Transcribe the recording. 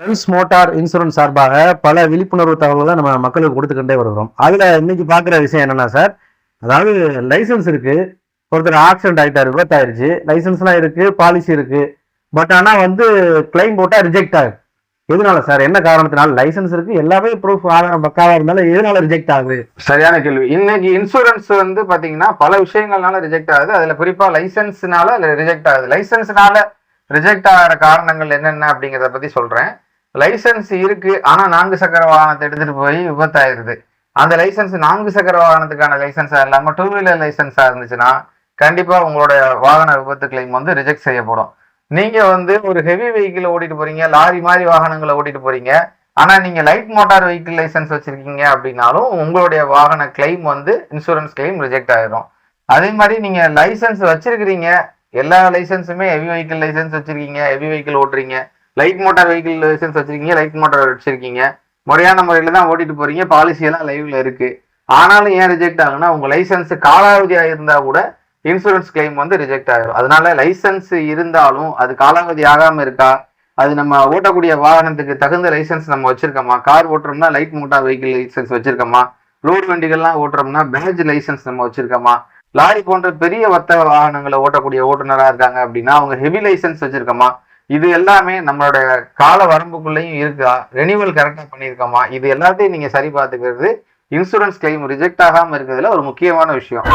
Friends motor insurance சார்பாக பல விழிப்புணர்வு தகவல்களை நம்ம மக்களுக்கு கொடுத்துக்கிட்டே வருகிறோம். அதில் இன்னைக்கு பார்க்குற விஷயம் என்னன்னா சார், அதாவது லைசன்ஸ் இருக்கு, ஒருத்தர் ஆக்சிடென்ட் ஆகிட்டாரு, விபத்தாயிருச்சு, லைசன்ஸ்லாம் இருக்கு, பாலிசி இருக்கு, பட் ஆனால் கிளைம் போட்டால் ரிஜெக்ட் ஆகுது. எதனால சார்? என்ன காரணத்தினால? லைசன்ஸ் இருக்கு, எல்லாமே ப்ரூஃப் ஆதாரம் பக்காவா இருந்தாலும் எதனால ரிஜெக்ட் ஆகுது? சரியான கேள்வி. இன்னைக்கு இன்சூரன்ஸ் பாத்தீங்கன்னா பல விஷயங்கள்னால ரிஜெக்ட் ஆகுது. அதுல குறிப்பா லைசன்ஸ்னால ரிஜெக்ட் ஆகுது. லைசன்ஸ்னால ரிஜெக்ட் ஆகிற காரணங்கள் என்னென்ன அப்படிங்கிறத பத்தி சொல்றேன். லைசன்ஸ் இருக்கு, ஆனா 4 சக்கர வாகனத்தை எடுத்துட்டு போய் விபத்தாயிருது. அந்த லைசன்ஸ் 4 சக்கர வாகனத்துக்கான லைசன்ஸா இல்லாம 2 வீலர் லைசன்ஸா இருந்துச்சுன்னா கண்டிப்பா உங்களோட வாகன விபத்து கிளைம் ரிஜெக்ட் செய்யப்படும். நீங்க ஒரு ஹெவி வெஹிக்கிள் ஓட்டிட்டு போறீங்க, லாரி மாதிரி வாகனங்களை ஓட்டிட்டு போறீங்க, ஆனா நீங்க லைட் மோட்டார் வெஹிக்கிள் லைசன்ஸ் வச்சிருக்கீங்க அப்படின்னாலும் உங்களுடைய வாகன கிளைம் இன்சூரன்ஸ் கிளைம் ரிஜெக்ட் ஆயிடும். அதே மாதிரி நீங்க லைசன்ஸ் வச்சிருக்கிறீங்க, எல்லா லைசன்ஸுமே ஹெவி வெஹிக்கிள் லைசன்ஸ் வச்சிருக்கீங்க, ஹெவி வெஹிக்கிள் ஓட்டுறீங்க, லைட் மோட்டார் வெஹிக்கிள் லைசன்ஸ் வச்சிருக்கீங்க, லைட் மோட்டார் வச்சிருக்கீங்க, முறையான முறையில தான் ஓட்டிட்டு போறீங்க, பாலிசி எல்லாம் லைவ்ல இருக்கு. ஆனாலும் ஏன் ரிஜெக்ட் ஆகுன்னா உங்க லைசன்ஸ் காலாவதியா இருந்தா கூட இன்சூரன்ஸ் கிளைம் ரிஜெக்ட் ஆயிடும். அதனால லைசன்ஸ் இருந்தாலும் அது காலாவதி ஆகாம இருக்கா, அது நம்ம ஓட்டக்கூடிய வாகனத்துக்கு தகுந்த லைசன்ஸ் நம்ம வச்சிருக்கோமா, கார் ஓட்டுறோம்னா லைட் மோட்டார் வெஹிக்கிள் லைசன்ஸ் வச்சிருக்கோமா, லோடு வண்டிகள்லாம் ஓட்டுறோம்னா பேட்ஜ் லைசன்ஸ் நம்ம வச்சிருக்கோமா, லாரி போன்ற பெரிய வர்த்தக வாகனங்களை ஓட்டக்கூடிய ஓட்டுநரா இருக்காங்க அப்படின்னா அவங்க ஹெவி லைசன்ஸ் வச்சிருக்கோமா, இது எல்லாமே நம்மளோட கால வரம்புக்குள்ளேயும் இருக்கா, ரெனிவல் கரெக்டா பண்ணியிருக்கோமா, இது எல்லாத்தையும் நீங்க சரி பார்த்துக்கிறது இன்சூரன்ஸ் கிளைம் ரிஜெக்ட் ஆகாம இருக்கிறதுல ஒரு முக்கியமான விஷயம்.